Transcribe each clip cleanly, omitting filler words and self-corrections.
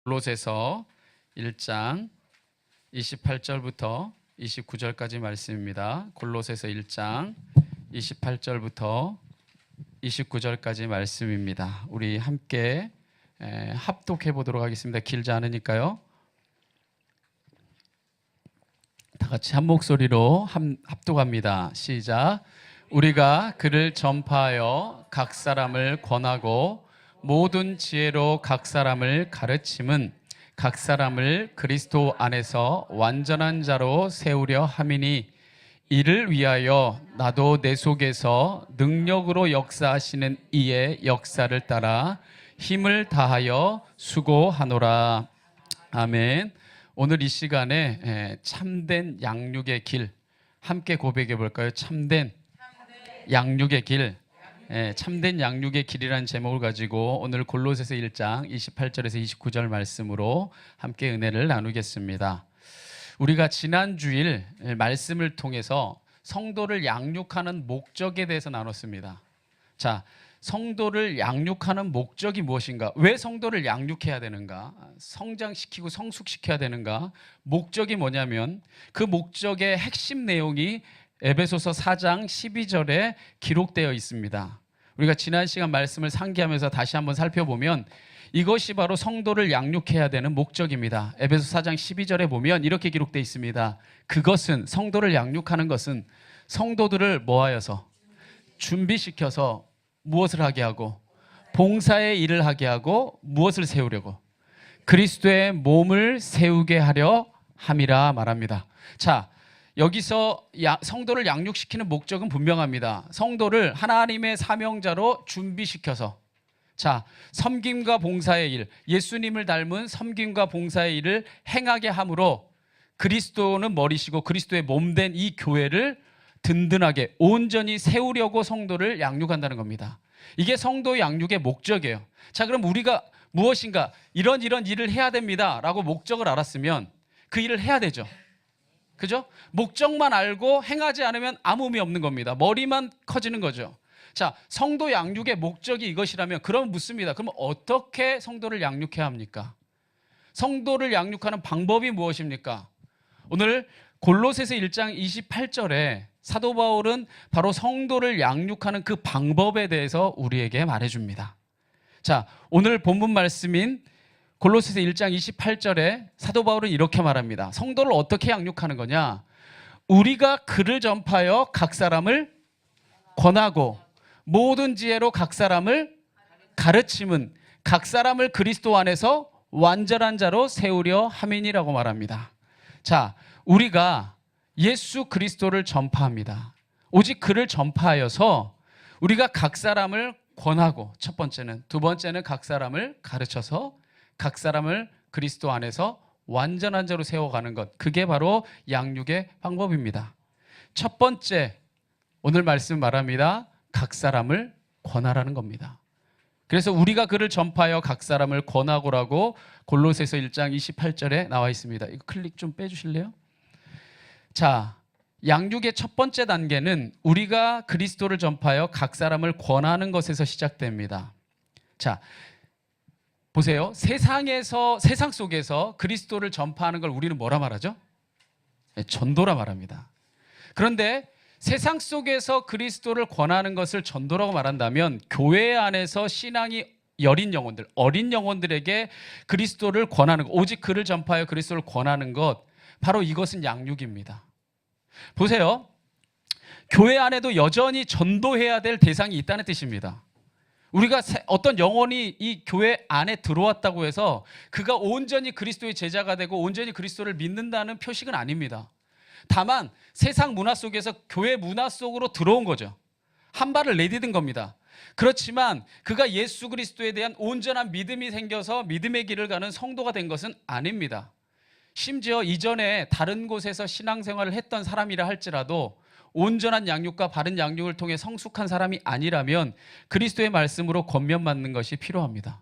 골로새서 1장 28절부터 29절까지 말씀입니다. 골로새서 1장 28절부터 29절까지 말씀입니다. 우리 함께 합독해 보도록 하겠습니다. 길지 않으니까요. 다 같이 한 목소리로 합독합니다. 시작. 우리가 그를 전파하여 각 사람을 권하고 모든 지혜로 각 사람을 가르침은 각 사람을 그리스도 안에서 완전한 자로 세우려 함이니, 이를 위하여 나도 내 속에서 능력으로 역사하시는 이의 역사를 따라 힘을 다하여 수고하노라. 아멘. 오늘 이 시간에 참된 양육의 길 함께 고백해 볼까요? 참된 양육의 길, 참된 양육의 길이라는 제목을 가지고 오늘 골로새서 1장 28절에서 29절 말씀으로 함께 은혜를 나누겠습니다. 우리가 지난 주일 말씀을 통해서 성도를 양육하는 목적에 대해서 나눴습니다. 자, 성도를 양육하는 목적이 무엇인가? 왜 성도를 양육해야 되는가? 성장시키고 성숙시켜야 되는가? 목적이 뭐냐면 그 목적의 핵심 내용이 에베소서 4장 12절에 기록되어 있습니다. 우리가 지난 시간 말씀을 상기하면서 다시 한번 살펴보면 이것이 바로 성도를 양육해야 되는 목적입니다. 에베소 4장 12절에 보면 이렇게 기록되어 있습니다. 그것은, 성도를 양육하는 것은 성도들을 뭐하여서? 준비시켜서 무엇을 하게 하고? 봉사의 일을 하게 하고 무엇을 세우려고? 그리스도의 몸을 세우게 하려 함이라 말합니다. 자, 여기서 성도를 양육시키는 목적은 분명합니다. 성도를 하나님의 사명자로 준비시켜서, 자, 섬김과 봉사의 일, 예수님을 닮은 섬김과 봉사의 일을 행하게 함으로 그리스도는 머리시고 그리스도의 몸된 이 교회를 든든하게 온전히 세우려고 성도를 양육한다는 겁니다. 이게 성도 양육의 목적이에요. 자, 그럼 우리가 무엇인가 이런 일을 해야 됩니다 라고 목적을 알았으면 그 일을 해야 되죠. 그죠? 목적만 알고 행하지 않으면 아무 의미 없는 겁니다. 머리만 커지는 거죠. 자, 성도 양육의 목적이 이것이라면 그럼 묻습니다. 그럼 어떻게 성도를 양육해야 합니까? 성도를 양육하는 방법이 무엇입니까? 오늘 골로새서 1장 28절에 사도 바울은 바로 성도를 양육하는 그 방법에 대해서 우리에게 말해줍니다. 자, 오늘 본문 말씀인 골로새서 1장 28절에 사도 바울은 이렇게 말합니다. 성도를 어떻게 양육하는 거냐? 우리가 그를 전파하여 각 사람을 권하고 모든 지혜로 각 사람을 가르침은 각 사람을 그리스도 안에서 완전한 자로 세우려 함이니라고 말합니다. 자, 우리가 예수 그리스도를 전파합니다. 오직 그를 전파하여서 우리가 각 사람을 권하고, 첫 번째는, 두 번째는 각 사람을 가르쳐서 각 사람을 그리스도 안에서 완전한 자로 세워가는 것, 그게 바로 양육의 방법입니다. 첫 번째, 오늘 말씀 말합니다. 각 사람을 권하라는 겁니다. 그래서 우리가 그를 전파하여 각 사람을 권하고라고 골로새서 1장 28절에 나와 있습니다. 이거 클릭 좀 빼주실래요? 자, 양육의 첫 번째 단계는 우리가 그리스도를 전파하여 각 사람을 권하는 것에서 시작됩니다. 자, 보세요. 세상 속에서 그리스도를 전파하는 걸 우리는 뭐라 말하죠? 전도라 말합니다. 그런데 세상 속에서 그리스도를 권하는 것을 전도라고 말한다면 교회 안에서 신앙이 여린 영혼들, 어린 영혼들에게 그리스도를 권하는 것, 오직 그를 전파하여 그리스도를 권하는 것, 바로 이것은 양육입니다. 보세요. 교회 안에도 여전히 전도해야 될 대상이 있다는 뜻입니다. 우리가 어떤 영혼이 이 교회 안에 들어왔다고 해서 그가 온전히 그리스도의 제자가 되고 온전히 그리스도를 믿는다는 표식은 아닙니다. 다만 세상 문화 속에서 교회 문화 속으로 들어온 거죠. 한 발을 내디딘 겁니다. 그렇지만 그가 예수 그리스도에 대한 온전한 믿음이 생겨서 믿음의 길을 가는 성도가 된 것은 아닙니다. 심지어 이전에 다른 곳에서 신앙생활을 했던 사람이라 할지라도 온전한 양육과 바른 양육을 통해 성숙한 사람이 아니라면 그리스도의 말씀으로 권면받는 것이 필요합니다.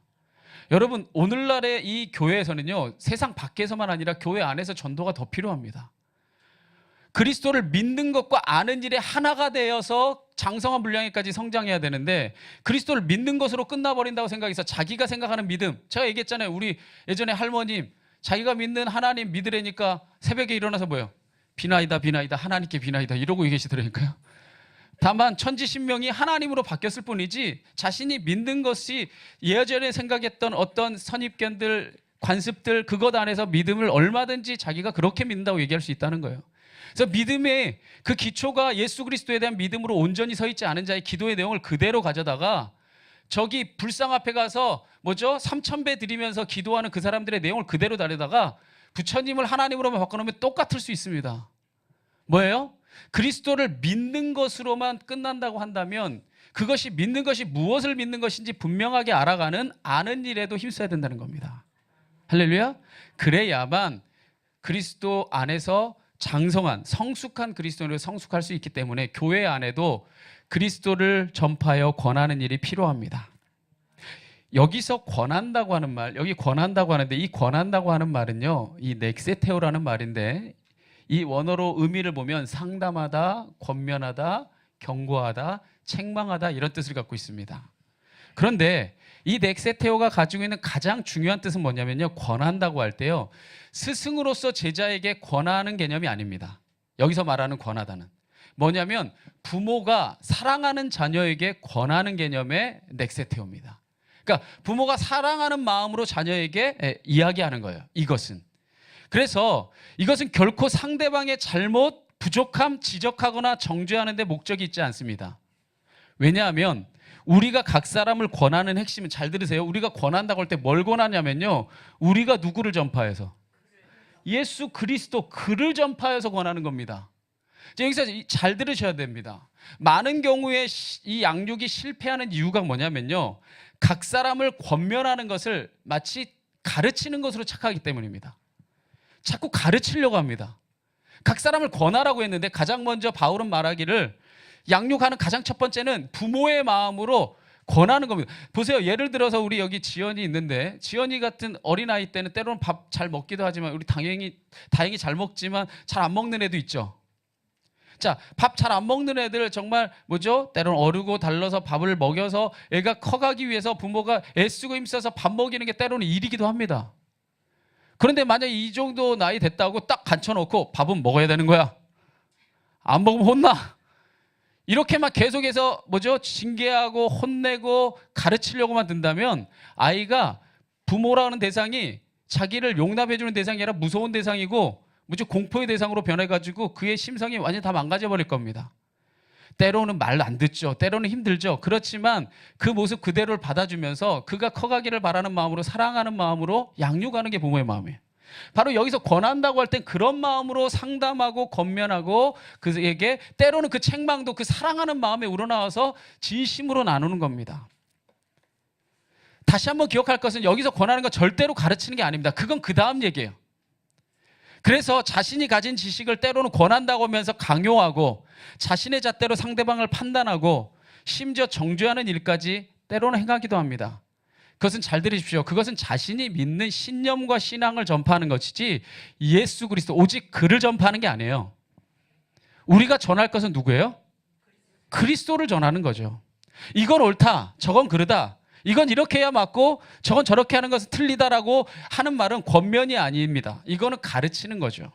여러분, 오늘날의 이 교회에서는요, 세상 밖에서만 아니라 교회 안에서 전도가 더 필요합니다. 그리스도를 믿는 것과 아는 일에 하나가 되어서 장성한 분량에까지 성장해야 되는데 그리스도를 믿는 것으로 끝나버린다고 생각해서 자기가 생각하는 믿음, 제가 얘기했잖아요. 우리 예전에 할머님 자기가 믿는 하나님 믿으려니까 새벽에 일어나서 뭐예요? 비나이다 비나이다 하나님께 비나이다 이러고 계시더라니까요. 다만 천지신명이 하나님으로 바뀌었을 뿐이지 자신이 믿는 것이 예전에 생각했던 어떤 선입견들, 관습들 그것 안에서 믿음을 얼마든지 자기가 그렇게 믿는다고 얘기할 수 있다는 거예요. 그래서 믿음의 그 기초가 예수 그리스도에 대한 믿음으로 온전히 서 있지 않은 자의 기도의 내용을 그대로 가져다가 저기 불상 앞에 가서 3,000배 드리면서 기도하는 그 사람들의 내용을 그대로 다려다가 부처님을 하나님으로만 바꿔놓으면 똑같을 수 있습니다. 뭐예요? 그리스도를 믿는 것으로만 끝난다고 한다면 그것이 믿는 것이 무엇을 믿는 것인지 분명하게 알아가는 아는 일에도 힘써야 된다는 겁니다. 할렐루야. 그래야만 그리스도 안에서 장성한 성숙한 그리스도인으로 성숙할 수 있기 때문에 교회 안에도 그리스도를 전파하여 권하는 일이 필요합니다. 여기서 권한다고 하는 말, 여기 권한다고 하는데 이 권한다고 하는 말은요, 이 넥세테오라는 말인데 이 원어로 의미를 보면 상담하다, 권면하다, 경고하다, 책망하다 이런 뜻을 갖고 있습니다. 그런데 이 넥세테오가 가지고 있는 가장 중요한 뜻은 뭐냐면요, 권한다고 할 때요, 스승으로서 제자에게 권하는 개념이 아닙니다. 여기서 말하는 권하다는 뭐냐면 부모가 사랑하는 자녀에게 권하는 개념의 넥세테오입니다. 그러니까 부모가 사랑하는 마음으로 자녀에게 이야기하는 거예요. 이것은. 그래서 이것은 결코 상대방의 잘못, 부족함 지적하거나 정죄하는 데 목적이 있지 않습니다. 왜냐하면 우리가 각 사람을 권하는 핵심은, 잘 들으세요, 우리가 권한다고 할 때 뭘 권하냐면요, 우리가 누구를 전파해서? 예수 그리스도 그를 전파해서 권하는 겁니다. 여기서 잘 들으셔야 됩니다. 많은 경우에 이 양육이 실패하는 이유가 뭐냐면요, 각 사람을 권면하는 것을 마치 가르치는 것으로 착각하기 때문입니다. 자꾸 가르치려고 합니다. 각 사람을 권하라고 했는데 가장 먼저 바울은 말하기를 양육하는 가장 첫 번째는 부모의 마음으로 권하는 겁니다. 보세요. 예를 들어서 우리 여기 지연이 있는데 지연이 같은 어린아이 때는 때로는 밥 잘 먹기도 하지만 우리 다행히 잘 먹지만 잘 안 먹는 애도 있죠. 자, 밥 잘 안 먹는 애들 정말 때로는 어르고 달러서 밥을 먹여서 애가 커가기 위해서 부모가 애쓰고 힘써서 밥 먹이는 게 때로는 일이기도 합니다. 그런데 만약에 이 정도 나이 됐다고 딱 갖춰놓고 밥은 먹어야 되는 거야. 안 먹으면 혼나. 이렇게만 계속해서 징계하고 혼내고 가르치려고만 든다면 아이가 부모라는 대상이 자기를 용납해주는 대상이 아니라 무서운 대상이고 공포의 대상으로 변해가지고 그의 심성이 완전히 다 망가져버릴 겁니다. 때로는 말 안 듣죠. 때로는 힘들죠. 그렇지만 그 모습 그대로를 받아주면서 그가 커가기를 바라는 마음으로, 사랑하는 마음으로 양육하는 게 부모의 마음이에요. 바로 여기서 권한다고 할 땐 그런 마음으로 상담하고 권면하고 그에게 때로는 그 책망도 그 사랑하는 마음에 우러나와서 진심으로 나누는 겁니다. 다시 한번 기억할 것은 여기서 권하는 건 절대로 가르치는 게 아닙니다. 그건 그 다음 얘기예요. 그래서 자신이 가진 지식을 때로는 권한다고 하면서 강요하고 자신의 잣대로 상대방을 판단하고 심지어 정죄하는 일까지 때로는 행하기도 합니다. 그것은 잘 들으십시오. 그것은 자신이 믿는 신념과 신앙을 전파하는 것이지 예수 그리스도 오직 그를 전파하는 게 아니에요. 우리가 전할 것은 누구예요? 그리스도를 전하는 거죠. 이건 옳다, 저건 그르다, 이건 이렇게 해야 맞고 저건 저렇게 하는 것은 틀리다라고 하는 말은 권면이 아닙니다. 이거는 가르치는 거죠.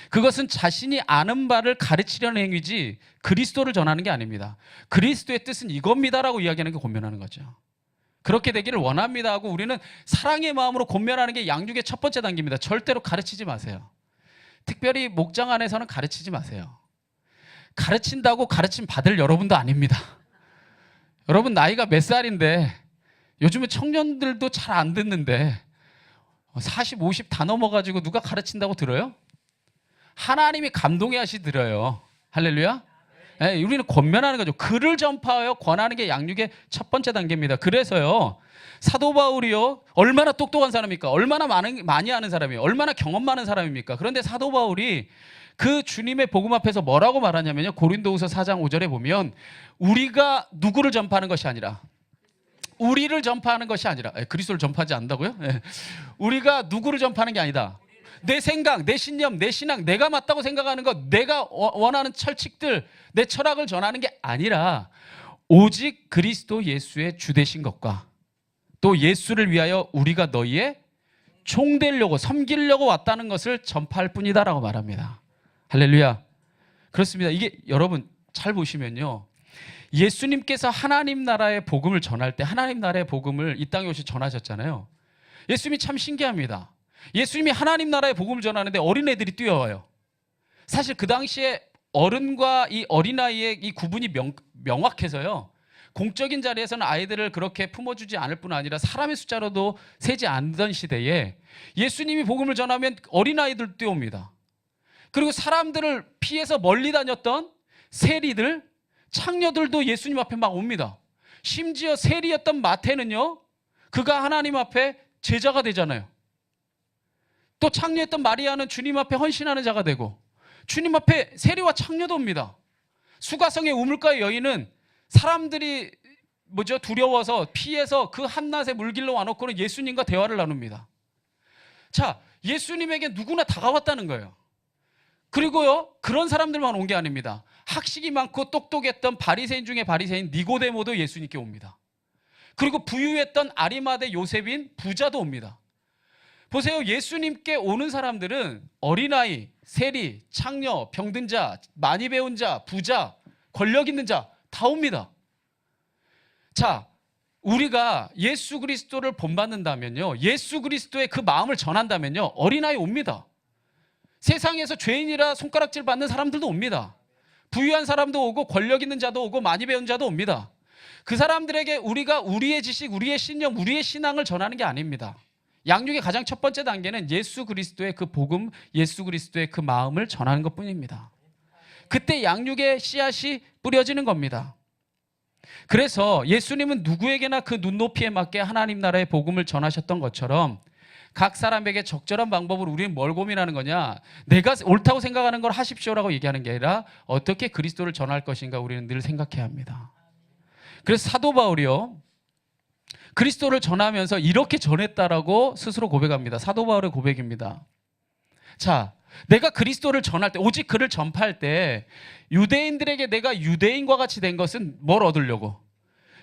그것은 자신이 아는 바를 가르치려는 행위지 그리스도를 전하는 게 아닙니다. 그리스도의 뜻은 이겁니다라고 이야기하는 게 권면하는 거죠. 그렇게 되기를 원합니다 하고 우리는 사랑의 마음으로 권면하는 게 양육의 첫 번째 단계입니다. 절대로 가르치지 마세요. 특별히 목장 안에서는 가르치지 마세요. 가르친다고 가르침 받을 여러분도 아닙니다. 여러분 나이가 몇 살인데 요즘에 청년들도 잘 안 듣는데 40, 50 다 넘어가지고 누가 가르친다고 들어요? 하나님이 감동해 하시더래요. 할렐루야. 네, 우리는 권면하는 거죠. 글을 전파하여 권하는 게 양육의 첫 번째 단계입니다. 그래서요, 사도 바울이요, 얼마나 똑똑한 사람입니까? 얼마나 많이 아는 사람이에요? 얼마나 경험 많은 사람입니까? 그런데 사도 바울이 그 주님의 복음 앞에서 뭐라고 말하냐면요, 고린도후서 4장 5절에 보면 우리가 누구를 전파하는 것이 아니라, 우리를 전파하는 것이 아니라, 그리스도를 전파하지 않는다고요? 우리가 누구를 전파하는 게 아니다. 내 생각, 내 신념, 내 신앙, 내가 맞다고 생각하는 것, 내가 원하는 철칙들, 내 철학을 전하는 게 아니라 오직 그리스도 예수의 주 되신 것과 또 예수를 위하여 우리가 너희의 종 되려고 섬기려고 왔다는 것을 전파할 뿐이다라고 말합니다. 할렐루야. 그렇습니다. 이게 여러분 잘 보시면요, 예수님께서 하나님 나라의 복음을 전할 때 하나님 나라의 복음을 이 땅에 오셔서 전하셨잖아요. 예수님이 참 신기합니다. 예수님이 하나님 나라의 복음을 전하는데 어린애들이 뛰어와요. 사실 그 당시에 어른과 이 어린아이의 이 구분이 명확해서요, 공적인 자리에서는 아이들을 그렇게 품어주지 않을 뿐 아니라 사람의 숫자로도 세지 않던 시대에 예수님이 복음을 전하면 어린아이들 뛰어옵니다. 그리고 사람들을 피해서 멀리 다녔던 세리들, 창녀들도 예수님 앞에 막 옵니다. 심지어 세리였던 마태는요, 그가 하나님 앞에 제자가 되잖아요. 또 창녀였던 마리아는 주님 앞에 헌신하는 자가 되고 주님 앞에 세리와 창녀도 옵니다. 수가성의 우물가의 여인은 사람들이 두려워서 피해서 그 한낮에 물길로 와놓고는 예수님과 대화를 나눕니다. 자, 예수님에게 누구나 다가왔다는 거예요. 그리고요, 그런 사람들만 온 게 아닙니다. 학식이 많고 똑똑했던 바리새인 중에 바리새인 니고데모도 예수님께 옵니다. 그리고 부유했던 아리마대 요셉인 부자도 옵니다. 보세요, 예수님께 오는 사람들은 어린아이, 세리, 창녀, 병든 자, 많이 배운 자, 부자, 권력 있는 자 다 옵니다. 자, 우리가 예수 그리스도를 본받는다면요, 예수 그리스도의 그 마음을 전한다면요, 어린아이 옵니다. 세상에서 죄인이라 손가락질 받는 사람들도 옵니다. 부유한 사람도 오고 권력 있는 자도 오고 많이 배운 자도 옵니다. 그 사람들에게 우리가 우리의 지식, 우리의 신념, 우리의 신앙을 전하는 게 아닙니다. 양육의 가장 첫 번째 단계는 예수 그리스도의 그 복음, 예수 그리스도의 그 마음을 전하는 것뿐입니다. 그때 양육의 씨앗이 뿌려지는 겁니다. 그래서 예수님은 누구에게나 그 눈높이에 맞게 하나님 나라의 복음을 전하셨던 것처럼 각 사람에게 적절한 방법으로 우리는 뭘 고민하는 거냐, 내가 옳다고 생각하는 걸 하십시오라고 얘기하는 게 아니라 어떻게 그리스도를 전할 것인가 우리는 늘 생각해야 합니다. 그래서 사도 바울이요, 그리스도를 전하면서 이렇게 전했다라고 스스로 고백합니다. 사도 바울의 고백입니다. 자, 내가 그리스도를 전할 때, 오직 그를 전파할 때 유대인들에게 내가 유대인과 같이 된 것은 뭘 얻으려고?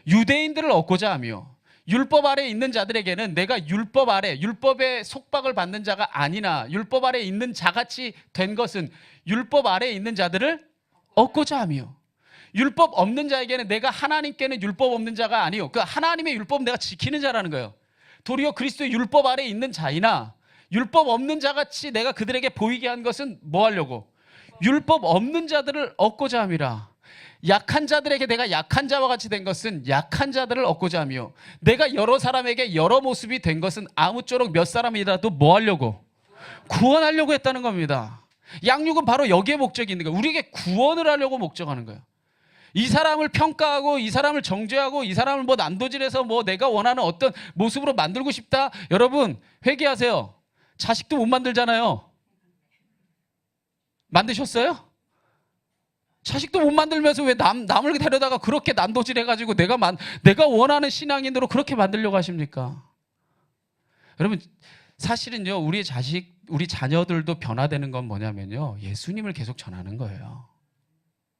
유대인들을 얻고자 하며, 율법 아래에 있는 자들에게는 내가 율법 아래, 율법의 속박을 받는 자가 아니나 율법 아래에 있는 자같이 된 것은 율법 아래에 있는 자들을 얻고자 하며, 율법 없는 자에게는 내가 하나님께는 율법 없는 자가 아니요, 그 하나님의 율법은 내가 지키는 자라는 거예요. 도리어 그리스도의 율법 아래에 있는 자이나 율법 없는 자같이 내가 그들에게 보이게 한 것은 뭐 하려고? 율법 없는 자들을 얻고자 함이라. 약한 자들에게 내가 약한 자와 같이 된 것은 약한 자들을 얻고자 하며, 내가 여러 사람에게 여러 모습이 된 것은 아무쪼록 몇 사람이라도 뭐 하려고? 구원하려고 했다는 겁니다. 양육은 바로 여기에 목적이 있는 거예요. 우리에게 구원을 하려고 목적하는 거예요. 이 사람을 평가하고 이 사람을 정죄하고 이 사람을 난도질해서 내가 원하는 어떤 모습으로 만들고 싶다. 여러분 회개하세요. 자식도 못 만들잖아요. 만드셨어요? 자식도 못 만들면서 왜 남을 데려다가 그렇게 난도질해가지고 내가 원하는 신앙인으로 그렇게 만들려고 하십니까? 여러분 사실은요, 우리 자식, 우리 자녀들도 변화되는 건 뭐냐면요, 예수님을 계속 전하는 거예요.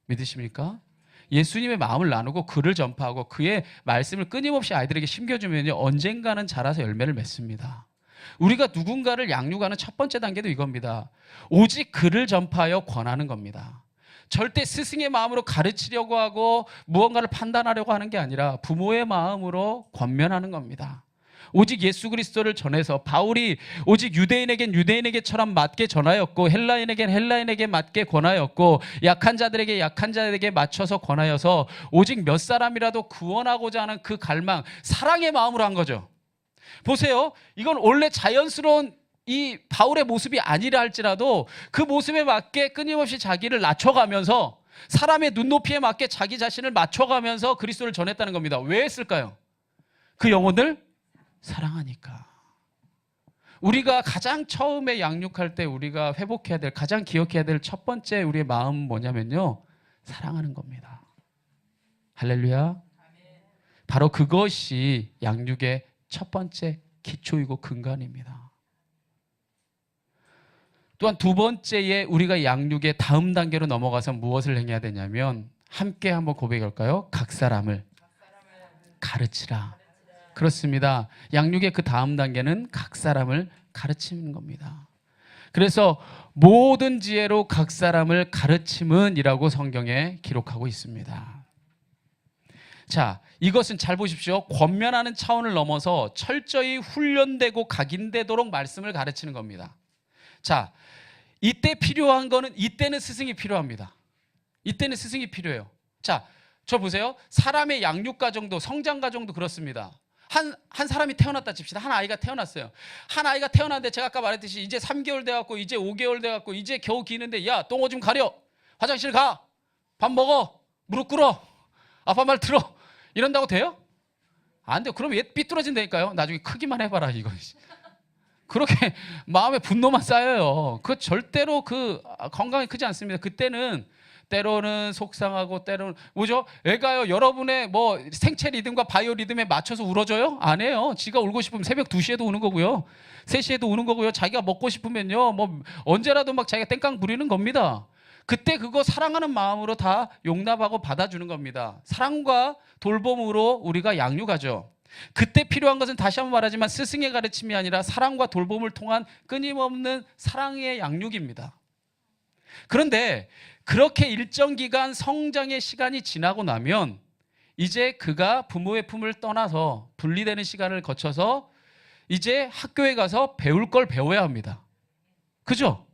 믿으십니까? 예수님의 마음을 나누고 그를 전파하고 그의 말씀을 끊임없이 아이들에게 심겨주면요, 언젠가는 자라서 열매를 맺습니다. 우리가 누군가를 양육하는 첫 번째 단계도 이겁니다. 오직 그를 전파하여 권하는 겁니다. 절대 스승의 마음으로 가르치려고 하고 무언가를 판단하려고 하는 게 아니라 부모의 마음으로 권면하는 겁니다. 오직 예수 그리스도를 전해서 바울이 오직 유대인에겐 유대인에게처럼 맞게 전하였고 헬라인에겐 헬라인에게 맞게 권하였고 약한 자들에게 약한 자들에게 맞춰서 권하여서 오직 몇 사람이라도 구원하고자 하는 그 갈망, 사랑의 마음으로 한 거죠. 보세요, 이건 원래 자연스러운 이 바울의 모습이 아니라 할지라도 그 모습에 맞게 끊임없이 자기를 낮춰가면서 사람의 눈높이에 맞게 자기 자신을 맞춰가면서 그리스도를 전했다는 겁니다. 왜 했을까요? 그 영혼을 사랑하니까. 우리가 가장 처음에 양육할 때 우리가 회복해야 될, 가장 기억해야 될 첫 번째 우리의 마음은 뭐냐면요, 사랑하는 겁니다. 할렐루야. 바로 그것이 양육의 첫 번째 기초이고 근간입니다. 또한 두 번째에 우리가 양육의 다음 단계로 넘어가서 무엇을 행해야 되냐면 함께 한번 고백할까요? 각 사람을 가르치라. 그렇습니다. 양육의 그 다음 단계는 각 사람을 가르치는 겁니다. 그래서 모든 지혜로 각 사람을 가르침은 이라고 성경에 기록하고 있습니다. 자, 이것은 잘 보십시오. 권면하는 차원을 넘어서 철저히 훈련되고 각인되도록 말씀을 가르치는 겁니다. 자, 이때 필요한 거는 이때는 스승이 필요합니다. 이때는 스승이 필요해요. 자, 저 보세요. 사람의 양육 과정도 성장 과정도 그렇습니다. 한 사람이 태어났다 칩시다. 한 아이가 태어났어요. 한 아이가 태어났는데 제가 아까 말했듯이 이제 3개월 돼갖고 이제 5개월 돼갖고 이제 겨우 기는데 야, 똥오 좀 가려. 화장실 가. 밥 먹어. 무릎 꿇어. 아빠 말 들어. 이런다고 돼요? 안 돼요. 그럼 얘 삐뚤어진다니까요. 나중에 크기만 해봐라 이거. 그렇게 마음에 분노만 쌓여요. 그 절대로 건강이 크지 않습니다. 그때는 때로는 속상하고 때로는 뭐죠? 애가요 여러분의 뭐 생체 리듬과 바이오 리듬에 맞춰서 울어줘요? 안 해요. 지가 울고 싶으면 새벽 2시에도 우는 거고요. 3시에도 우는 거고요. 자기가 먹고 싶으면요 뭐 언제라도 막 자기가 땡깡 부리는 겁니다. 그때 그거 사랑하는 마음으로 다 용납하고 받아주는 겁니다. 사랑과 돌봄으로 우리가 양육하죠. 그때 필요한 것은 다시 한번 말하지만 스승의 가르침이 아니라 사랑과 돌봄을 통한 끊임없는 사랑의 양육입니다. 그런데 그렇게 일정 기간 성장의 시간이 지나고 나면 이제 그가 부모의 품을 떠나서 분리되는 시간을 거쳐서 이제 학교에 가서 배울 걸 배워야 합니다. 그죠?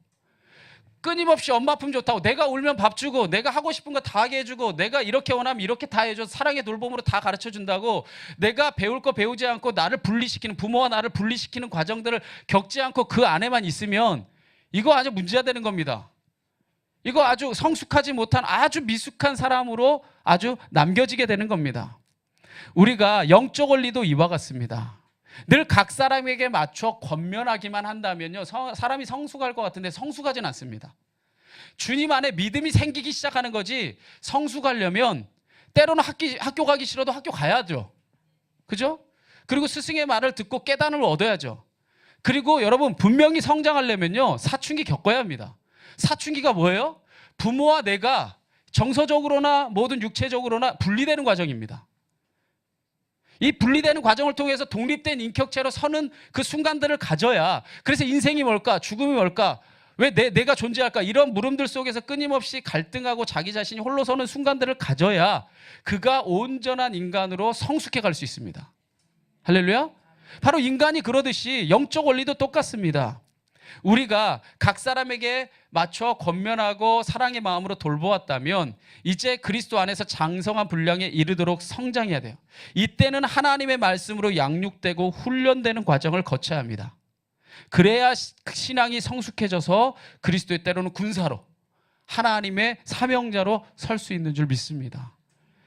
끊임없이 엄마 품 좋다고 내가 울면 밥 주고 내가 하고 싶은 거 다 하게 해주고 내가 이렇게 원하면 이렇게 다 해줘 사랑의 돌봄으로 다 가르쳐준다고 내가 배울 거 배우지 않고 나를 분리시키는 부모와 나를 분리시키는 과정들을 겪지 않고 그 안에만 있으면 이거 아주 문제가 되는 겁니다. 이거 아주 성숙하지 못한 아주 미숙한 사람으로 아주 남겨지게 되는 겁니다. 우리가 영적 원리도 이와 같습니다. 늘 각 사람에게 맞춰 권면하기만 한다면요 사람이 성숙할 것 같은데 성숙하진 않습니다. 주님 안에 믿음이 생기기 시작하는 거지 성숙하려면 때로는 학교 가기 싫어도 학교 가야죠. 그죠? 그리고 스승의 말을 듣고 깨달음을 얻어야죠. 그리고 여러분 분명히 성장하려면요 사춘기 겪어야 합니다. 사춘기가 뭐예요? 부모와 내가 정서적으로나 모든 육체적으로나 분리되는 과정입니다. 이 분리되는 과정을 통해서 독립된 인격체로 서는 그 순간들을 가져야 그래서 인생이 뭘까? 죽음이 뭘까? 왜 내가 존재할까? 이런 물음들 속에서 끊임없이 갈등하고 자기 자신이 홀로 서는 순간들을 가져야 그가 온전한 인간으로 성숙해 갈 수 있습니다. 할렐루야? 바로 인간이 그러듯이 영적 원리도 똑같습니다. 우리가 각 사람에게 맞춰 권면하고 사랑의 마음으로 돌보았다면 이제 그리스도 안에서 장성한 분량에 이르도록 성장해야 돼요. 이때는 하나님의 말씀으로 양육되고 훈련되는 과정을 거쳐야 합니다. 그래야 신앙이 성숙해져서 그리스도의 때로는 군사로 하나님의 사명자로 설 수 있는 줄 믿습니다.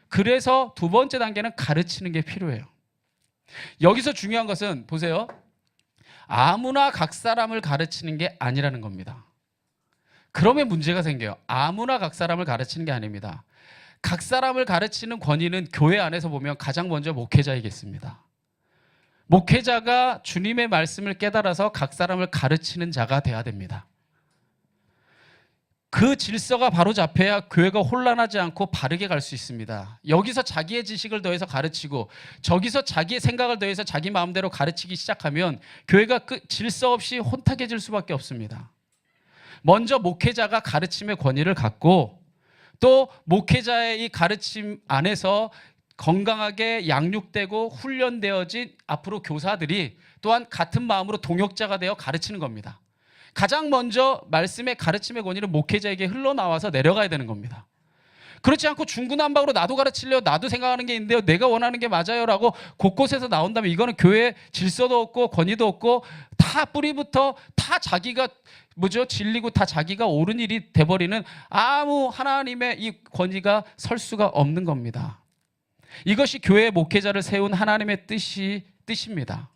그래서 두 번째 단계는 가르치는 게 필요해요. 여기서 중요한 것은 보세요. 아무나 각 사람을 가르치는 게 아니라는 겁니다. 그러면 문제가 생겨요. 아무나 각 사람을 가르치는 게 아닙니다. 각 사람을 가르치는 권위는 교회 안에서 보면 가장 먼저 목회자이겠습니다. 목회자가 주님의 말씀을 깨달아서 각 사람을 가르치는 자가 돼야 됩니다. 그 질서가 바로 잡혀야 교회가 혼란하지 않고 바르게 갈 수 있습니다. 여기서 자기의 지식을 더해서 가르치고 저기서 자기의 생각을 더해서 자기 마음대로 가르치기 시작하면 교회가 질서 없이 혼탁해질 수밖에 없습니다. 먼저 목회자가 가르침의 권위를 갖고 또 목회자의 이 가르침 안에서 건강하게 양육되고 훈련되어진 앞으로 교사들이 또한 같은 마음으로 동역자가 되어 가르치는 겁니다. 가장 먼저 말씀의 가르침의 권위는 목회자에게 흘러나와서 내려가야 되는 겁니다. 그렇지 않고 중구난방으로 나도 가르치려고 나도 생각하는 게 있는데요 내가 원하는 게 맞아요 라고 곳곳에서 나온다면 이거는 교회에 질서도 없고 권위도 없고 다 뿌리부터 다 자기가 질리고 다 자기가 옳은 일이 돼버리는 아무 하나님의 이 권위가 설 수가 없는 겁니다. 이것이 교회의 목회자를 세운 하나님의 뜻입니다.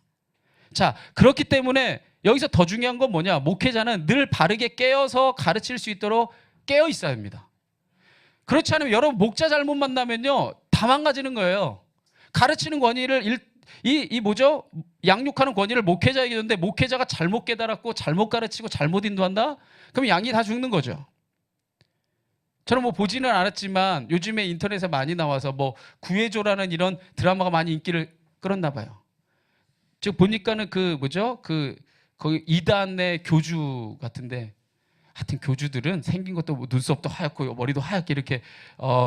자, 그렇기 때문에 여기서 더 중요한 건 뭐냐? 목회자는 늘 바르게 깨어서 가르칠 수 있도록 깨어 있어야 합니다. 그렇지 않으면 여러분 목자 잘못 만나면요 다 망가지는 거예요. 가르치는 권위를 이 뭐죠? 양육하는 권위를 목회자에게 줬는데 목회자가 잘못 깨달았고 잘못 가르치고 잘못 인도한다? 그럼 양이 다 죽는 거죠. 저는 뭐 보지는 않았지만 요즘에 인터넷에 많이 나와서 뭐 구해줘라는 이런 드라마가 많이 인기를 끌었나 봐요. 즉 보니까는 그 뭐죠? 거기 이단의 교주 같은데 하여튼 교주들은 생긴 것도 뭐 눈썹도 하얗고 머리도 하얗게 이렇게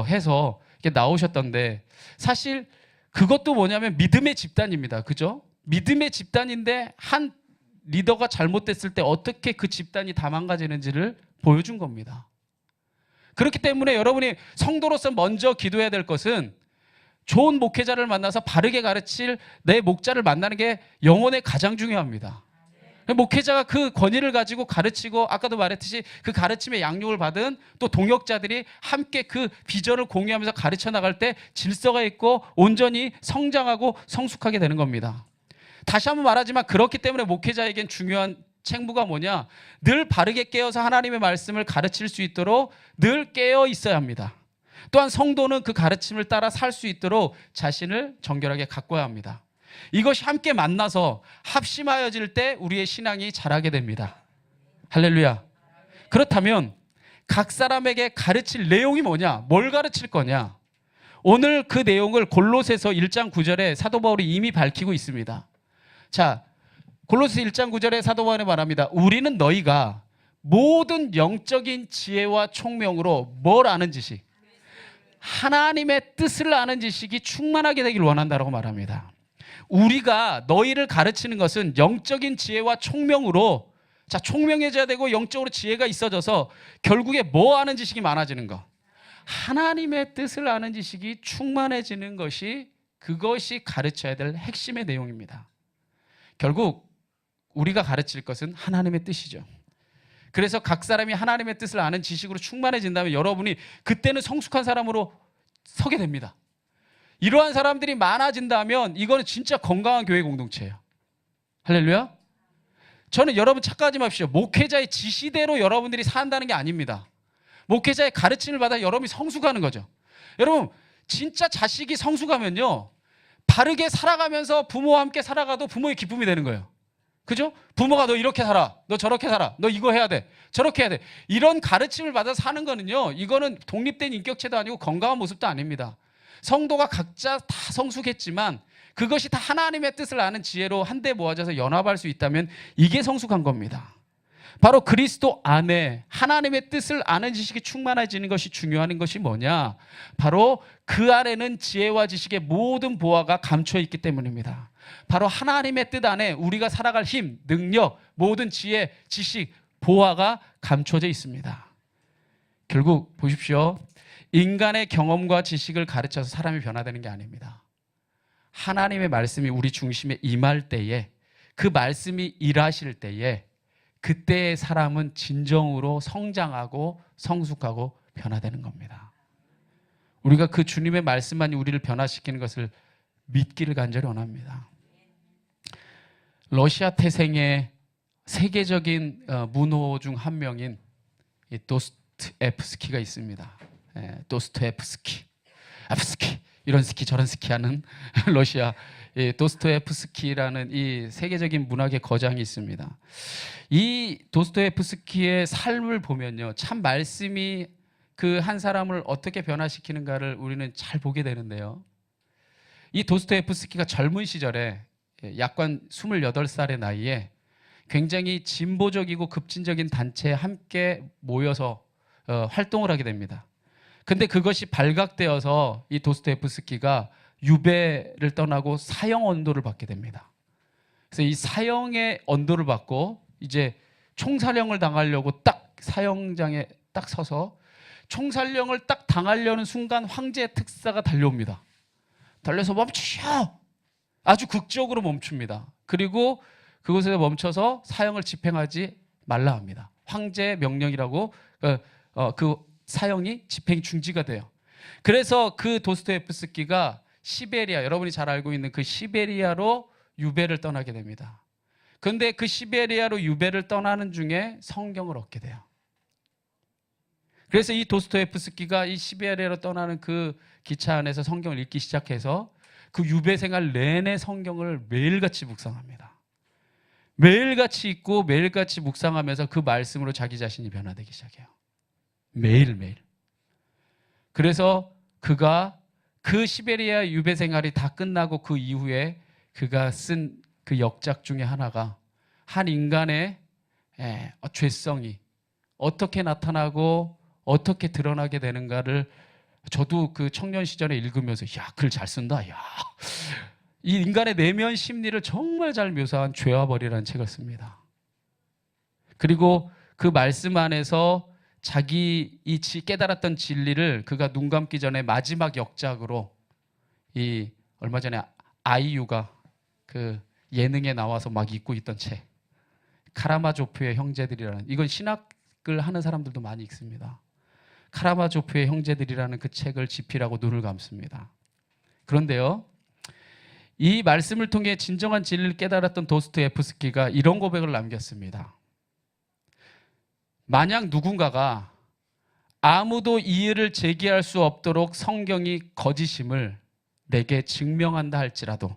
해서 이렇게 나오셨던데 사실 그것도 뭐냐면 믿음의 집단입니다. 그죠? 믿음의 집단인데 한 리더가 잘못됐을 때 어떻게 그 집단이 다 망가지는지를 보여준 겁니다. 그렇기 때문에 여러분이 성도로서 먼저 기도해야 될 것은 좋은 목회자를 만나서 바르게 가르칠 내 목자를 만나는 게 영혼에 가장 중요합니다. 목회자가 그 권위를 가지고 가르치고 아까도 말했듯이 그 가르침의 양육을 받은 또 동역자들이 함께 그 비전을 공유하면서 가르쳐 나갈 때 질서가 있고 온전히 성장하고 성숙하게 되는 겁니다. 다시 한번 말하지만 그렇기 때문에 목회자에겐 중요한 책무가 뭐냐? 늘 바르게 깨어서 하나님의 말씀을 가르칠 수 있도록 늘 깨어 있어야 합니다. 또한 성도는 그 가르침을 따라 살 수 있도록 자신을 정결하게 가꿔야 합니다. 이것이 함께 만나서 합심하여질 때 우리의 신앙이 자라게 됩니다. 할렐루야. 그렇다면 각 사람에게 가르칠 내용이 뭐냐? 뭘 가르칠 거냐? 오늘 그 내용을 골로새서 1장 9절에 사도 바울이 이미 밝히고 있습니다. 자, 골로새 1장 9절에 사도 바울이 말합니다. 우리는 너희가 모든 영적인 지혜와 총명으로 뭘 아는 지식? 하나님의 뜻을 아는 지식이 충만하게 되길 원한다라고 말합니다. 우리가 너희를 가르치는 것은 영적인 지혜와 총명으로, 자, 총명해져야 되고 영적으로 지혜가 있어져서 결국에 뭐 아는 지식이 많아지는 거? 하나님의 뜻을 아는 지식이 충만해지는 것이 그것이 가르쳐야 될 핵심의 내용입니다. 결국 우리가 가르칠 것은 하나님의 뜻이죠. 그래서 각 사람이 하나님의 뜻을 아는 지식으로 충만해진다면 여러분이 그때는 성숙한 사람으로 서게 됩니다. 이러한 사람들이 많아진다면 이거는 진짜 건강한 교회 공동체예요. 할렐루야. 저는 여러분 착각하지 마십시오. 목회자의 지시대로 여러분들이 산다는 게 아닙니다. 목회자의 가르침을 받아 여러분이 성숙하는 거죠. 여러분 진짜 자식이 성숙하면요 바르게 살아가면서 부모와 함께 살아가도 부모의 기쁨이 되는 거예요. 그죠? 부모가 너 이렇게 살아, 너 저렇게 살아, 너 이거 해야 돼, 저렇게 해야 돼, 이런 가르침을 받아서 사는 거는요 이거는 독립된 인격체도 아니고 건강한 모습도 아닙니다. 성도가 각자 다 성숙했지만 그것이 다 하나님의 뜻을 아는 지혜로 한데 모아져서 연합할 수 있다면 이게 성숙한 겁니다. 바로 그리스도 안에 하나님의 뜻을 아는 지식이 충만해지는 것이 중요한 것이 뭐냐? 바로 그 안에는 지혜와 지식의 모든 보화가 감춰 있기 때문입니다. 바로 하나님의 뜻 안에 우리가 살아갈 힘, 능력, 모든 지혜, 지식, 보화가 감춰져 있습니다. 결국 보십시오. 인간의 경험과 지식을 가르쳐서 사람이 변화되는 게 아닙니다. 하나님의 말씀이 우리 중심에 임할 때에, 그 말씀이 일하실 때에 그때의 사람은 진정으로 성장하고 성숙하고 변화되는 겁니다. 우리가 그 주님의 말씀만이 우리를 변화시키는 것을 믿기를 간절히 원합니다. 러시아 태생의 세계적인 문호 중 한 명인 도스토옙스키가 있습니다. 도스토옙스키, 이런 스키 저런 스키 하는 러시아 도스토옙스키라는 이 세계적인 문학의 거장이 있습니다. 이 도스토옙스키의 삶을 보면요, 참 말씀이 그 한 사람을 어떻게 변화시키는가를 우리는 잘 보게 되는데요. 이 도스토옙스키가 젊은 시절에 약관 28살의 나이에 굉장히 진보적이고 급진적인 단체에 함께 모여서 활동을 하게 됩니다. 근데 그것이 발각되어서 이 도스토옙스키가 유배를 떠나고 사형 언도를 받게 됩니다. 그래서 이 사형의 언도를 받고 이제 총살형을 당하려고 딱 사형장에 딱 서서 총살형을 딱 당하려는 순간 황제 특사가 달려옵니다. 달려서 멈추셔! 아주 극적으로 멈춥니다. 그리고 그곳에서 멈춰서 사형을 집행하지 말라 합니다. 황제의 명령이라고 그 사형이 집행 중지가 돼요. 그래서 그 도스토옙스키가 시베리아, 여러분이 잘 알고 있는 그 시베리아로 유배를 떠나게 됩니다. 그런데 그 시베리아로 유배를 떠나는 중에 성경을 얻게 돼요. 그래서 이 도스토옙스키가 이 시베리아로 떠나는 그 기차 안에서 성경을 읽기 시작해서 그 유배 생활 내내 성경을 매일같이 묵상합니다. 매일같이 읽고 매일같이 묵상하면서 그 말씀으로 자기 자신이 변화되기 시작해요. 매일매일. 그래서 그가 그 시베리아 유배 생활이 다 끝나고 그 이후에 그가 쓴 그 역작 중에 하나가 한 인간의 죄성이 어떻게 나타나고 어떻게 드러나게 되는가를 저도 그 청년 시절에 읽으면서 야, 글 잘 쓴다. 야, 이 인간의 내면 심리를 정말 잘 묘사한 죄와 벌이라는 책을 씁니다. 그리고 그 말씀 안에서 자기 이 깨달았던 진리를 그가 눈 감기 전에 마지막 역작으로 이 얼마 전에 아이유가 그 예능에 나와서 막 읽고 있던 책 카라마조프의 형제들이라는, 이건 신학을 하는 사람들도 많이 읽습니다. 카라마조프의 형제들이라는 그 책을 집필하고 눈을 감습니다. 그런데요, 이 말씀을 통해 진정한 진리를 깨달았던 도스토옙스키가 이런 고백을 남겼습니다. 만약 누군가가 아무도 이의를 제기할 수 없도록 성경이 거짓임을 내게 증명한다 할지라도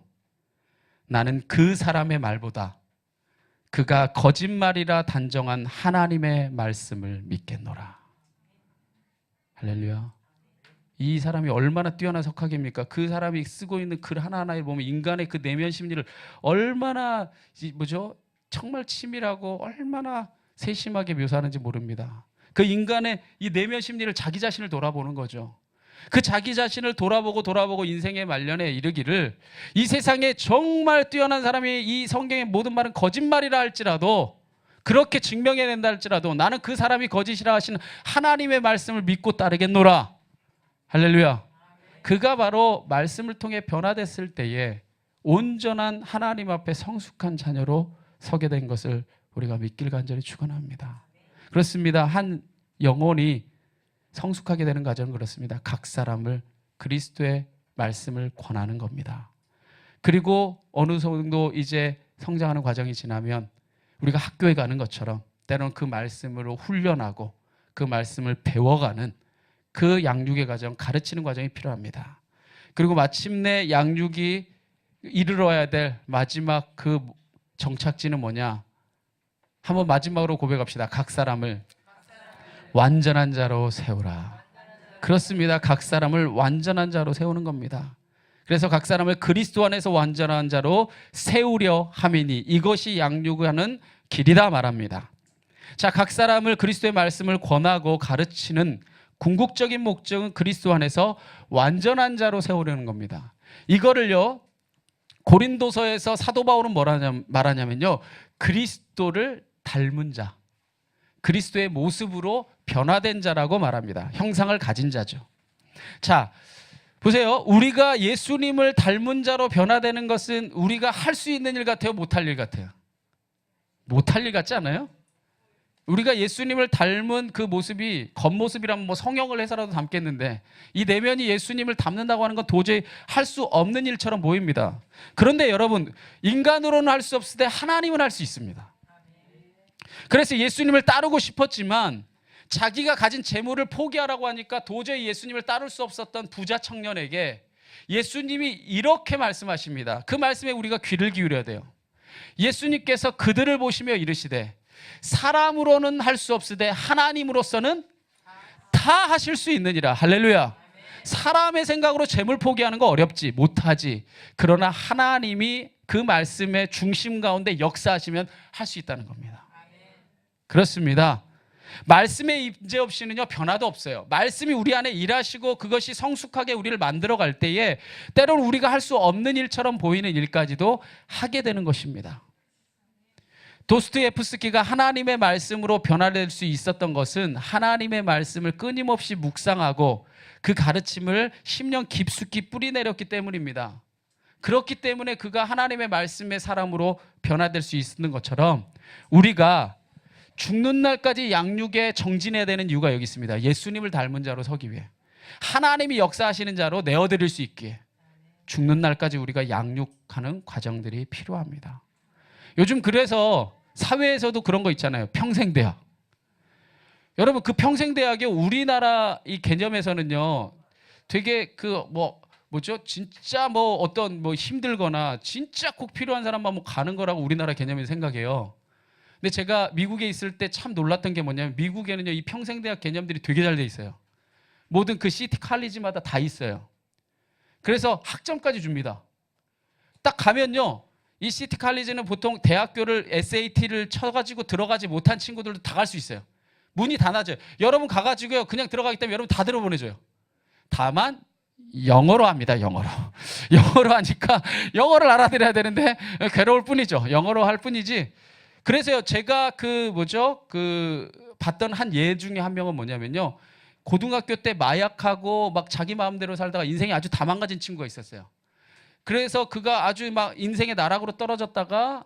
나는 그 사람의 말보다 그가 거짓말이라 단정한 하나님의 말씀을 믿겠노라. 할렐루야. 이 사람이 얼마나 뛰어난 석학입니까? 그 사람이 쓰고 있는 글 하나하나에 보면 인간의 그 내면 심리를 얼마나 정말 치밀하고 얼마나 세심하게 묘사하는지 모릅니다. 그 인간의 이 내면 심리를 자기 자신을 돌아보는 거죠. 그 자기 자신을 돌아보고 인생의 말년에 이르기를 이 세상에 정말 뛰어난 사람이 이 성경의 모든 말은 거짓말이라 할지라도, 그렇게 증명해낸다 할지라도 나는 그 사람이 거짓이라 하시는 하나님의 말씀을 믿고 따르겠노라. 할렐루야. 그가 바로 말씀을 통해 변화됐을 때에 온전한 하나님 앞에 성숙한 자녀로 서게 된 것을 우리가 믿길 간절히 축원합니다. 그렇습니다. 한 영혼이 성숙하게 되는 과정은 그렇습니다. 각 사람을 그리스도의 말씀을 권하는 겁니다. 그리고 어느 정도 이제 성장하는 과정이 지나면 우리가 학교에 가는 것처럼 때로는 그 말씀으로 훈련하고 그 말씀을 배워가는 그 양육의 과정, 가르치는 과정이 필요합니다. 그리고 마침내 양육이 이르러야 될 마지막 그 정착지는 뭐냐? 한번 마지막으로 고백합시다. 각 사람을 완전한 자로 세우라. 그렇습니다. 각 사람을 완전한 자로 세우는 겁니다. 그래서 각 사람을 그리스도 안에서 완전한 자로 세우려 함이니 이것이 양육하는 길이다 말합니다. 자, 각 사람을 그리스도의 말씀을 권하고 가르치는 궁극적인 목적은 그리스도 안에서 완전한 자로 세우려는 겁니다. 이거를요, 고린도서에서 사도 바울은 말하냐면요, 그리스도를 닮은 자, 그리스도의 모습으로 변화된 자라고 말합니다. 형상을 가진 자죠. 자, 보세요. 우리가 예수님을 닮은 자로 변화되는 것은 우리가 할 수 있는 일 같아요? 못할 일 같아요? 못할 일 같지 않아요? 우리가 예수님을 닮은 그 모습이 겉모습이라면 뭐 성형을 해서라도 닮겠는데 이 내면이 예수님을 닮는다고 하는 건 도저히 할 수 없는 일처럼 보입니다. 그런데 여러분, 인간으로는 할 수 없을 때 하나님은 할 수 있습니다. 그래서 예수님을 따르고 싶었지만 자기가 가진 재물을 포기하라고 하니까 도저히 예수님을 따를 수 없었던 부자 청년에게 예수님이 이렇게 말씀하십니다. 그 말씀에 우리가 귀를 기울여야 돼요. 예수님께서 그들을 보시며 이르시되 사람으로는 할 수 없으되 하나님으로서는 다 하실 수 있느니라. 할렐루야. 사람의 생각으로 재물 포기하는 거 어렵지, 못하지. 그러나 하나님이 그 말씀의 중심 가운데 역사하시면 할 수 있다는 겁니다. 그렇습니다. 말씀의 임재 없이는요, 변화도 없어요. 말씀이 우리 안에 일하시고 그것이 성숙하게 우리를 만들어갈 때에 때로는 우리가 할 수 없는 일처럼 보이는 일까지도 하게 되는 것입니다. 도스토옙스키가 하나님의 말씀으로 변화될 수 있었던 것은 하나님의 말씀을 끊임없이 묵상하고 그 가르침을 10년 깊숙이 뿌리내렸기 때문입니다. 그렇기 때문에 그가 하나님의 말씀의 사람으로 변화될 수 있는 것처럼 우리가 죽는 날까지 양육에 정진해야 되는 이유가 여기 있습니다. 예수님을 닮은 자로 서기 위해, 하나님이 역사하시는 자로 내어드릴 수 있기에 죽는 날까지 우리가 양육하는 과정들이 필요합니다. 요즘 그래서 사회에서도 그런 거 있잖아요. 평생대학. 여러분, 그 평생대학이 우리나라 이 개념에서는요, 되게 뭐죠? 진짜 뭐 어떤 뭐 힘들거나 진짜 꼭 필요한 사람만 뭐 가는 거라고 우리나라 개념에서 생각해요. 근데 제가 미국에 있을 때 참 놀랐던 게 뭐냐면 미국에는요 이 평생대학 개념들이 되게 잘 돼 있어요. 모든 그 시티 칼리지마다 다 있어요. 그래서 학점까지 줍니다. 딱 가면요 이 시티 칼리지는 보통 대학교를 SAT를 쳐가지고 들어가지 못한 친구들도 다 갈 수 있어요. 문이 다 낮아요. 여러분 가가지고요 그냥 들어가기 때문에 여러분 다 들어보내줘요. 다만 영어로 합니다. 영어로. 영어로 하니까 영어를 알아들어야 되는데 괴로울 뿐이죠. 영어로 할 뿐이지. 그래서요 제가 그 뭐죠 그 봤던 한 예 중에 한 명은 뭐냐면요 고등학교 때 마약하고 막 자기 마음대로 살다가 인생이 아주 다 망가진 친구가 있었어요. 그래서 그가 아주 막 인생의 나락으로 떨어졌다가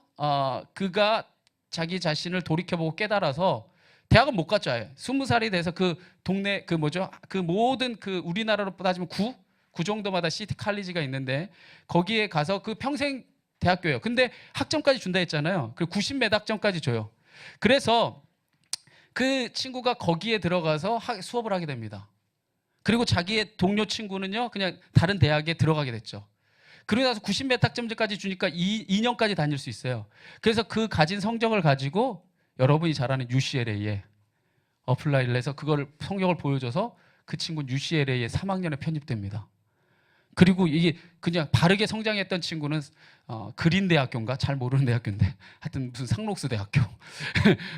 그가 자기 자신을 돌이켜보고 깨달아서 대학은 못 갔죠. 아예 20살이 돼서 그 동네 그 뭐죠 그 모든 그 우리나라로 따지면 구 정도마다 시티 칼리지가 있는데 거기에 가서 그 평생 대학교예요. 근데 학점까지 준다 했잖아요. 그리고 90몇 학점까지 줘요. 그래서 그 친구가 거기에 들어가서 수업을 하게 됩니다. 그리고 자기의 동료 친구는요 그냥 다른 대학에 들어가게 됐죠. 그러고 나서 90몇 학점까지 주니까 2년까지 다닐 수 있어요. 그래서 그 가진 성적을 가지고 여러분이 잘 아는 UCLA에 어플라이를 해서 그걸 성적을 보여줘서 그 친구는 UCLA에 3학년에 편입됩니다. 그리고 이게 그냥 바르게 성장했던 친구는 그린대학교인가 잘 모르는 대학교인데 하여튼 무슨 상록수 대학교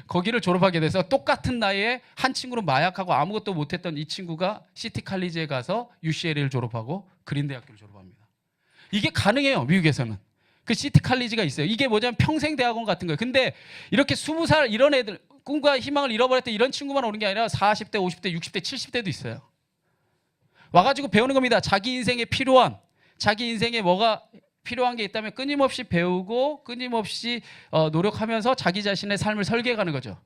거기를 졸업하게 돼서 똑같은 나이에 한 친구는 마약하고 아무것도 못했던 이 친구가 시티 칼리지에 가서 UCLA를 졸업하고 그린대학교를 졸업합니다. 이게 가능해요. 미국에서는. 그 시티 칼리지가 있어요. 이게 뭐냐면 평생 대학원 같은 거예요. 근데 이렇게 20살 이런 애들 꿈과 희망을 잃어버렸던 이런 친구만 오는 게 아니라 40대, 50대, 60대, 70대도 있어요. 와가지고 배우는 겁니다. 자기 인생에 필요한, 자기 인생에 뭐가 필요한 게 있다면 끊임없이 배우고 끊임없이 노력하면서 자기 자신의 삶을 설계해가는 거죠.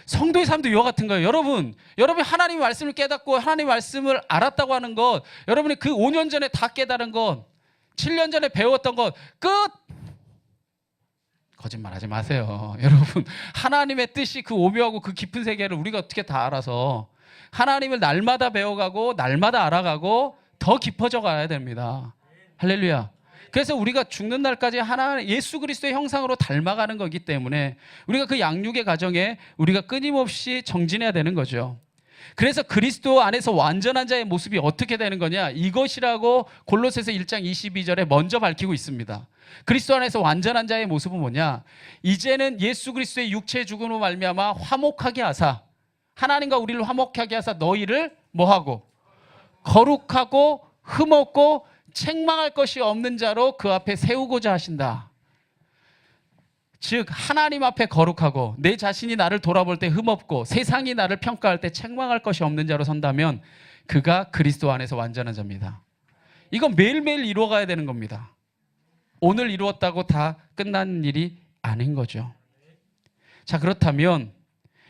성도의 삶도 이와 같은 거예요. 여러분이 하나님의 말씀을 깨닫고 하나님의 말씀을 알았다고 하는 것, 여러분이 그 5년 전에 다 깨달은 것, 7년 전에 배웠던 것, 끝! 거짓말하지 마세요. 여러분, 하나님의 뜻이 그 오묘하고 그 깊은 세계를 우리가 어떻게 다 알아서 하나님을 날마다 배워가고 날마다 알아가고 더 깊어져 가야 됩니다. 할렐루야. 그래서 우리가 죽는 날까지 하나님 예수 그리스도의 형상으로 닮아가는 거기 때문에 우리가 그 양육의 과정에 우리가 끊임없이 정진해야 되는 거죠. 그래서 그리스도 안에서 완전한 자의 모습이 어떻게 되는 거냐, 이것이라고 골로새서 1장 22절에 먼저 밝히고 있습니다. 그리스도 안에서 완전한 자의 모습은 뭐냐, 이제는 예수 그리스도의 육체의 죽음으로 말미암아 화목하게 하사, 하나님과 우리를 화목하게 하사 너희를 뭐하고 거룩하고 흠없고 책망할 것이 없는 자로 그 앞에 세우고자 하신다. 즉 하나님 앞에 거룩하고 내 자신이 나를 돌아볼 때 흠없고 세상이 나를 평가할 때 책망할 것이 없는 자로 선다면 그가 그리스도 안에서 완전한 자입니다. 이건 매일매일 이루어가야 되는 겁니다. 오늘 이루었다고 다 끝난 일이 아닌 거죠. 자, 그렇다면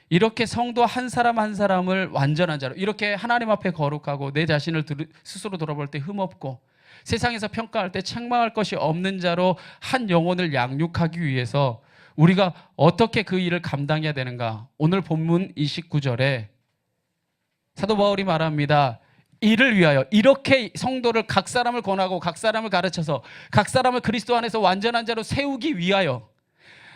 이렇게 성도 한 사람 한 사람을 완전한 자로, 이렇게 하나님 앞에 거룩하고 내 자신을 스스로 돌아볼 때 흠없고 세상에서 평가할 때 책망할 것이 없는 자로 한 영혼을 양육하기 위해서 우리가 어떻게 그 일을 감당해야 되는가? 오늘 본문 29절에 사도 바울이 말합니다. 이를 위하여, 이렇게 성도를 각 사람을 권하고 각 사람을 가르쳐서 각 사람을 그리스도 안에서 완전한 자로 세우기 위하여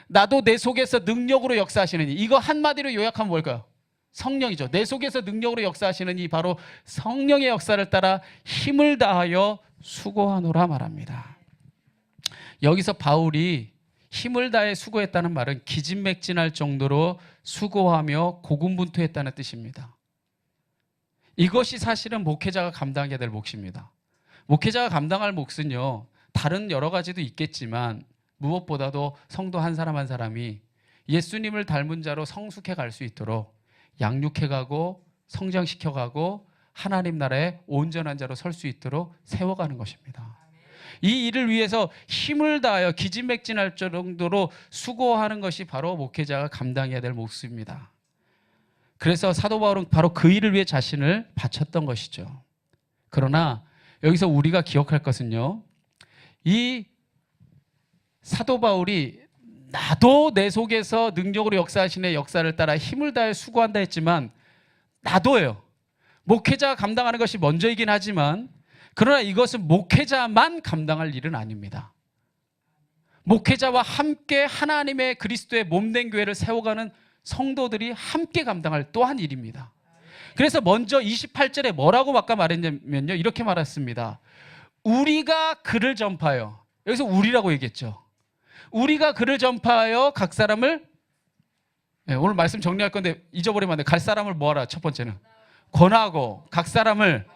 나도 내 속에서 능력으로 역사하시는 이, 이거 한마디로 요약하면 뭘까요? 성령이죠. 내 속에서 능력으로 역사하시는 이 바로 성령의 역사를 따라 힘을 다하여 수고하노라 말합니다. 여기서 바울이 힘을 다해 수고했다는 말은 기진맥진할 정도로 수고하며 고군분투했다는 뜻입니다. 이것이 사실은 목회자가 감당해야 될 몫입니다. 목회자가 감당할 몫은요, 다른 여러 가지도 있겠지만 무엇보다도 성도 한 사람 한 사람이 예수님을 닮은 자로 성숙해 갈 수 있도록 양육해가고 성장시켜가고 하나님 나라의 온전한 자로 설 수 있도록 세워가는 것입니다. 이 일을 위해서 힘을 다하여 기진맥진할 정도로 수고하는 것이 바로 목회자가 감당해야 될 몫입니다. 그래서 사도 바울은 바로 그 일을 위해 자신을 바쳤던 것이죠. 그러나 여기서 우리가 기억할 것은요, 이 사도 바울이 나도 내 속에서 능력으로 역사하시는 역사를 따라 힘을 다해 수고한다 했지만 나도예요. 목회자가 감당하는 것이 먼저이긴 하지만 그러나 이것은 목회자만 감당할 일은 아닙니다. 목회자와 함께 하나님의 그리스도의 몸된 교회를 세워가는 성도들이 함께 감당할 또한 일입니다. 그래서 먼저 28절에 뭐라고 아까 말했냐면요, 이렇게 말했습니다. 우리가 그를 전파하여, 여기서 우리라고 얘기했죠. 우리가 그를 전파하여 각 사람을, 오늘 말씀 정리할 건데 잊어버리면 안 돼. 갈 사람을 뭐하라? 첫 번째는 권하고 각 사람을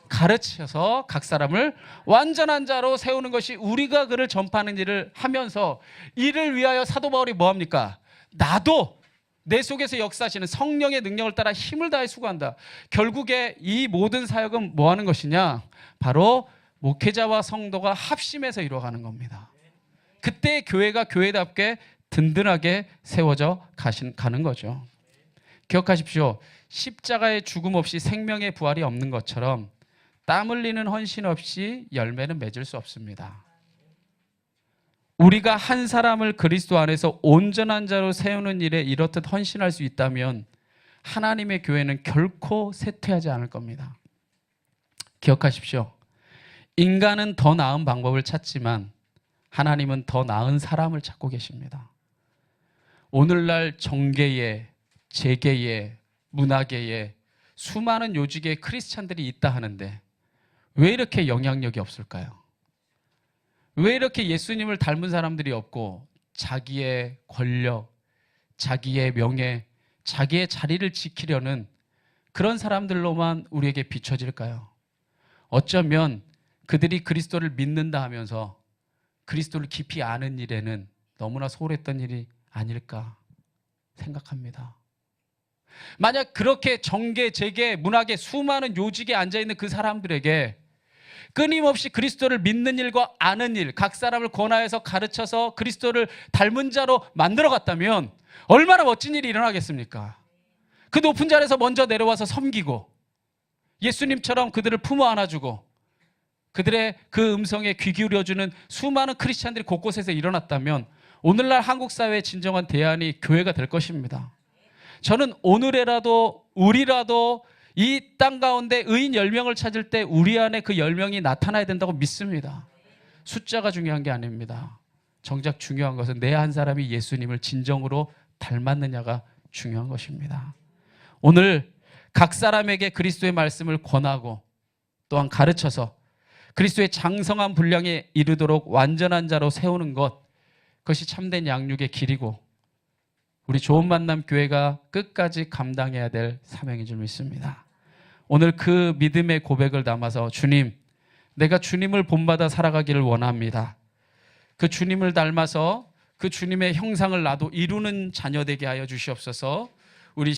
가르쳐서 각 사람을 완전한 자로 세우는 것이 우리가 그를 전파하는 일을 하면서, 이를 위하여 사도 바울이 뭐합니까? 나도 내 속에서 역사하시는 성령의 능력을 따라 힘을 다해 수고한다. 결국에 이 모든 사역은 뭐 하는 것이냐? 바로 목회자와 성도가 합심해서 이루어가는 겁니다. 그때 교회가 교회답게 든든하게 세워져 가는 거죠. 기억하십시오. 십자가의 죽음 없이 생명의 부활이 없는 것처럼 땀 흘리는 헌신 없이 열매는 맺을 수 없습니다. 우리가 한 사람을 그리스도 안에서 온전한 자로 세우는 일에 이렇듯 헌신할 수 있다면 하나님의 교회는 결코 쇠퇴하지 않을 겁니다. 기억하십시오. 인간은 더 나은 방법을 찾지만 하나님은 더 나은 사람을 찾고 계십니다. 오늘날 정계에, 재계에, 문화계에 수많은 요직의 크리스찬들이 있다 하는데 왜 이렇게 영향력이 없을까요? 왜 이렇게 예수님을 닮은 사람들이 없고 자기의 권력, 자기의 명예, 자기의 자리를 지키려는 그런 사람들로만 우리에게 비춰질까요? 어쩌면 그들이 그리스도를 믿는다 하면서 그리스도를 깊이 아는 일에는 너무나 소홀했던 일이 아닐까 생각합니다. 만약 그렇게 정계, 재계, 문학계 수많은 요직에 앉아있는 그 사람들에게 끊임없이 그리스도를 믿는 일과 아는 일, 각 사람을 권하여서 가르쳐서 그리스도를 닮은 자로 만들어갔다면 얼마나 멋진 일이 일어나겠습니까? 그 높은 자리에서 먼저 내려와서 섬기고 예수님처럼 그들을 품어 안아주고 그들의 그 음성에 귀 기울여주는 수많은 크리스찬들이 곳곳에서 일어났다면 오늘날 한국 사회의 진정한 대안이 교회가 될 것입니다. 저는 오늘이라도 우리라도 이 땅 가운데 의인 10명을 찾을 때 우리 안에 그 10명이 나타나야 된다고 믿습니다. 숫자가 중요한 게 아닙니다. 정작 중요한 것은 내 한 사람이 예수님을 진정으로 닮았느냐가 중요한 것입니다. 오늘 각 사람에게 그리스도의 말씀을 권하고 또한 가르쳐서 그리스도의 장성한 분량에 이르도록 완전한 자로 세우는 것, 그것이 참된 양육의 길이고 우리 좋은 만남 교회가 끝까지 감당해야 될 사명인 줄 믿습니다. 오늘 그 믿음의 고백을 담아서 주님, 내가 주님을 본받아 살아가기를 원합니다. 그 주님을 닮아서 그 주님의 형상을 나도 이루는 자녀 되게 하여 주시옵소서.